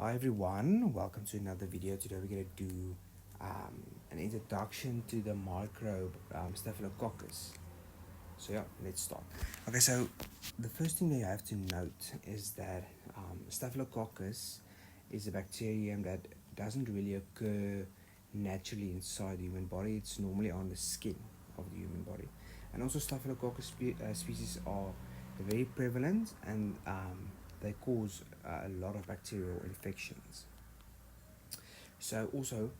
Hi everyone, welcome to another video. Today we're going to do an introduction to the microbe Staphylococcus. So yeah, let's start. Okay, so the first thing that you have to note is that Staphylococcus is a bacterium that doesn't really occur naturally inside the human body. It's normally on the skin of the human body. And also Staphylococcus species are very prevalent and they cause a lot of bacterial infections. So also,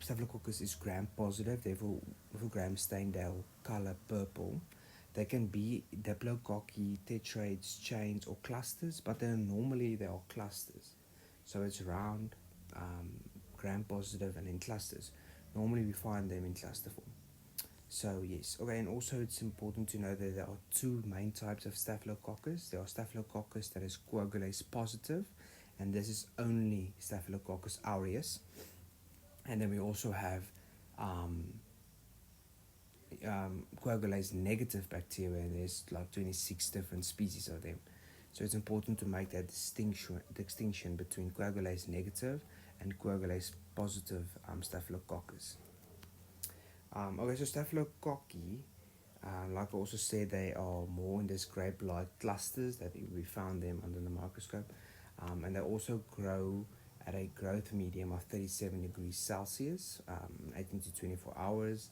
Staphylococcus is gram positive, therefore with a gram stain they'll color purple. They can be diplococci, tetraeds, chains, or clusters, but normally they are clusters. So it's round, gram positive, and in clusters. Normally we find them in cluster form. So yes, okay, and also it's important to know that there are two main types of Staphylococcus. There are Staphylococcus that is coagulase positive, and this is only Staphylococcus aureus. And then we also have um, coagulase negative bacteria, and there's like 26 different species of them. So it's important to make that distinction between coagulase negative and coagulase positive Staphylococcus. Okay, so Staphylococci, like I also said, they are more in this grape-like clusters that we found them under the microscope, and they also grow at a growth medium of 37 degrees Celsius, 18 to 24 hours.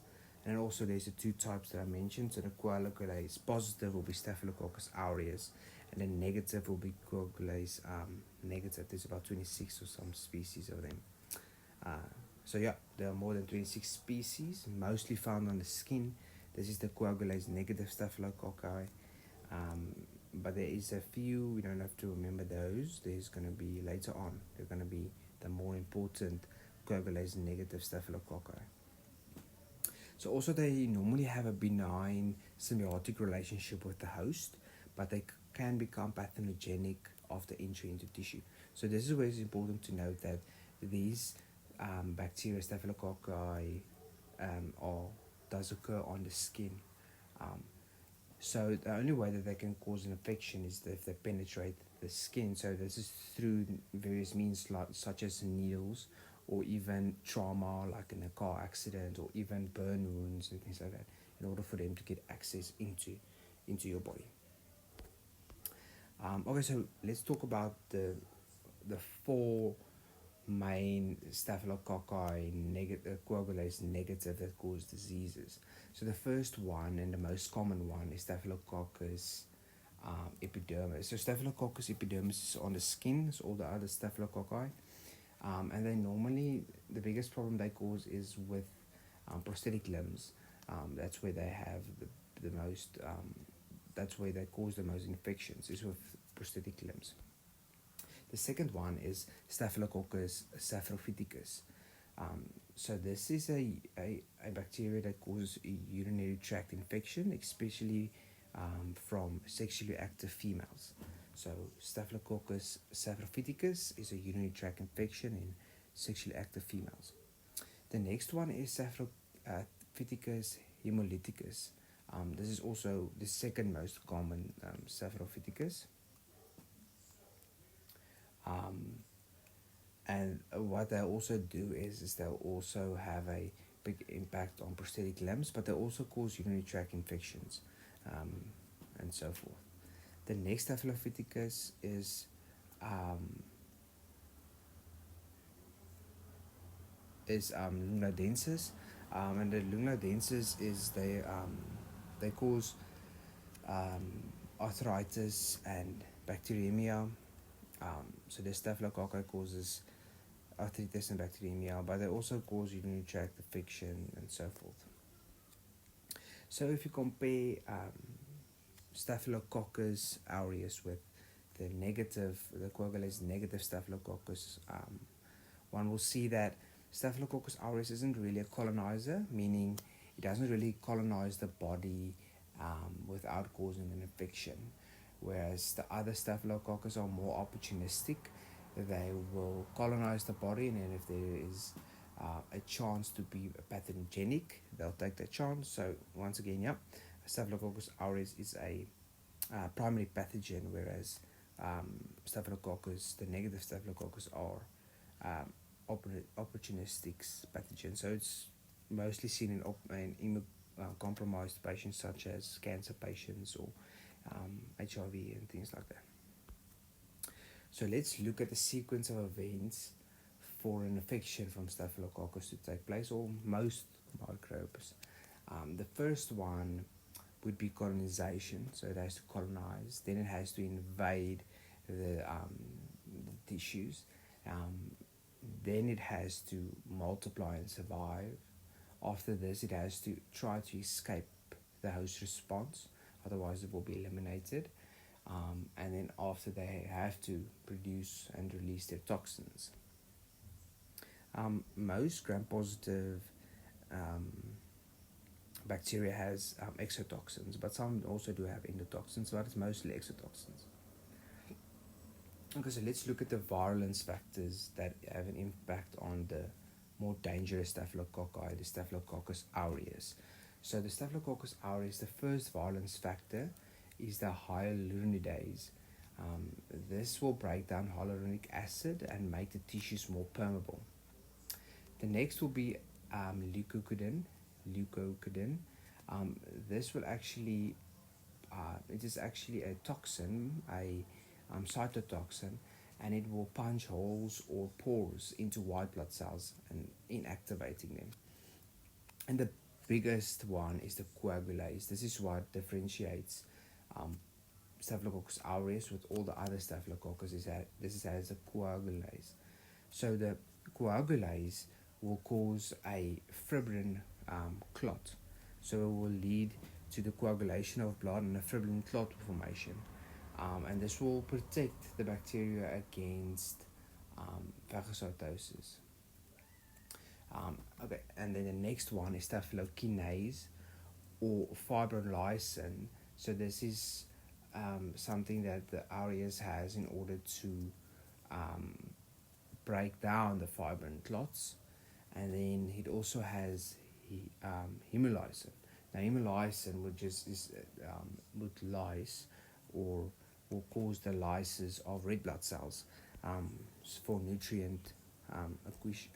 And also there's the two types that I mentioned. So the coagulase positive will be Staphylococcus aureus, and then negative will be coagulase negative. There's about 26 or some species of them. Uh, so yeah, there are more than 26 species, mostly found on the skin. This is the coagulase negative staphylococci. Um, but there is a few, we don't have to remember those. There's going to be later on, they're going to be the more important coagulase negative staphylococci. So also they normally have a benign symbiotic relationship with the host, but they can become pathogenic after entry into tissue. So this is where it's important to note that these bacteria, staphylococci, or does occur on the skin. Um, so the only way that they can cause an infection is if they penetrate the skin. So this is through various means such as needles or even trauma like in a car accident or even burn wounds and things like that in order for them to get access into your body. Okay, so let's talk about the four main staphylococci coagulase negative that cause diseases. So the first one and the most common one is Staphylococcus epidermis. So Staphylococcus epidermis is on the skin, as all the other staphylococci. And then normally the biggest problem they cause is with prosthetic limbs. That's where they have the most, that's where they cause the most infections, is with prosthetic limbs. The second one is Staphylococcus saprophyticus. So this is a bacteria that causes a urinary tract infection, especially from sexually active females. So Staphylococcus saprophyticus is a urinary tract infection in sexually active females. The next one is Saprophyticus hemolyticus. This is also the second most common Saprophyticus. Um, and what they also do is they'll also have a big impact on prosthetic limbs, but they also cause urinary tract infections um, and so forth. The next Staphylococcus um, is Lungnadensis, and the Lungnadensis is they cause arthritis and bacteremia. So the Staphylococci causes arthritis and bacteremia, but they also cause urinary tract infection and so forth. So if you compare Staphylococcus aureus with the coagulase negative Staphylococcus, one will see that Staphylococcus aureus isn't really a colonizer, meaning it doesn't really colonize the body without causing an infection. Whereas the other Staphylococcus are more opportunistic. They will colonize the body, and then if there is a chance to be pathogenic, they'll take that chance. So once again, yeah, Staphylococcus aureus is a primary pathogen, whereas Staphylococcus, the negative Staphylococcus, are opportunistic pathogens. So it's mostly seen in immunocompromised patients such as cancer patients or HIV and things like that. So let's look at the sequence of events for an infection from Staphylococcus to take place, or most microbes. The first one would be colonization, so it has to colonize, then it has to invade the tissues, then it has to multiply and survive. After this, it has to try to escape the host response, otherwise it will be eliminated. And then after, they have to produce and release their toxins. Most gram-positive bacteria has exotoxins, but some also do have endotoxins, but it's mostly exotoxins. Okay, so let's look at the virulence factors that have an impact on the more dangerous staphylococci, the Staphylococcus aureus. So the Staphylococcus aureus, the first virulence factor is the hyaluronidase. This will break down hyaluronic acid and make the tissues more permeable. The next will be leukocidin. This will actually, it is actually a toxin, a cytotoxin, and it will punch holes or pores into white blood cells and inactivating them. And the biggest one is the coagulase. This is what differentiates Staphylococcus aureus with all the other Staphylococcus. This is as a coagulase. So the coagulase will cause a fibrin clot. So it will lead to the coagulation of blood and a fibrin clot formation. And this will protect the bacteria against phagocytosis. Okay, and then the next one is staphylokinase or fibrinolysin. So this is something that the aureus has in order to break down the fibrin clots. And then it also has hemolysin. Now hemolysin would lyse or will cause the lysis of red blood cells for nutrient acquisition.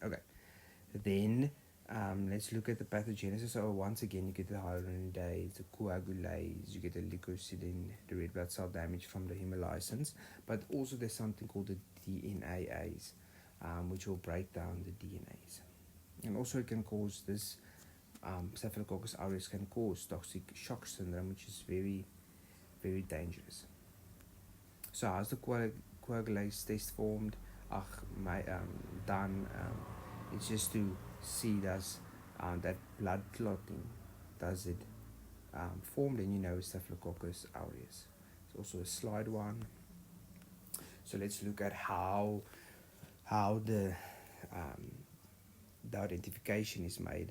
Okay, then let's look at the pathogenesis. So once again, you get the hyaluronidase, the coagulase, you get the leukocidin, the red blood cell damage from the hemolysins, but also there's something called the DNAase, which will break down the DNAs. And also it can cause this, Staphylococcus aureus can cause toxic shock syndrome, which is very, very dangerous. So how's the coagulase test formed? Done. It's just to see does that blood clotting, does it form, then you know Staphylococcus aureus. It's also a slide one. So let's look at how the identification is made.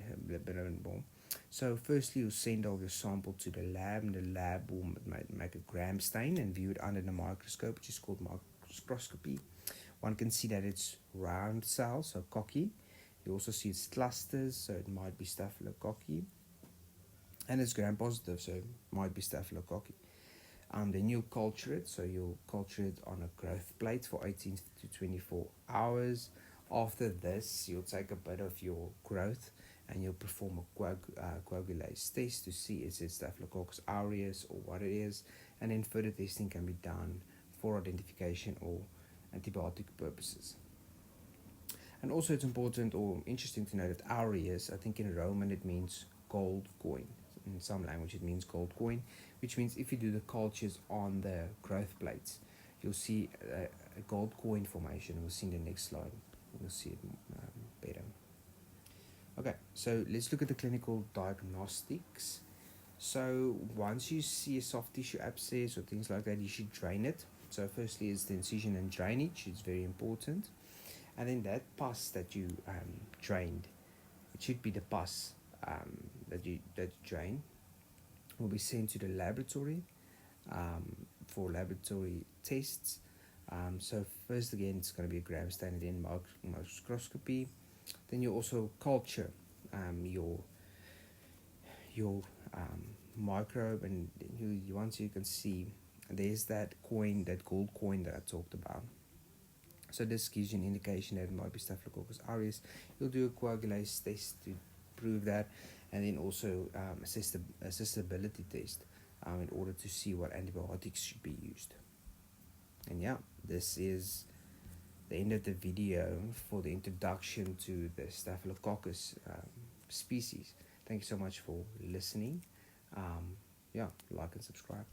So firstly, you send all your sample to the lab, and the lab will make a gram stain and view it under the microscope, which is called microscopy. One can see that it's round cells, so cocci. You also see its clusters, so it might be staphylococci. And it's gram-positive, so it might be staphylococci. Then you'll culture it, so you'll culture it on a growth plate for 18 to 24 hours. After this, you'll take a bit of your growth and you'll perform a coagulase test to see is it Staphylococcus aureus or what it is, and then further testing can be done for identification or antibiotic purposes. And also it's important or interesting to know that aureus, I think in Roman it means gold coin. In some language it means gold coin, which means if you do the cultures on the growth plates, you'll see a gold coin formation. We'll see in the next slide. You'll see it better. Okay, so let's look at the clinical diagnostics. So once you see a soft tissue abscess or things like that, you should drain it. So firstly is the incision and drainage. It's very important. And then that pus that you drained, it should be the pus that you drain, will be sent to the laboratory for laboratory tests. So first again, it's going to be a gram stain and then microscopy. Then you also culture your microbe, and once you can see there's that coin, that gold coin that I talked about. So this gives you an indication that it might be Staphylococcus aureus. You'll do a coagulase test to prove that, and then also a accessibility test in order to see what antibiotics should be used. And yeah, this is the end of the video for the introduction to the Staphylococcus species. Thank you so much for listening. Yeah, like and subscribe.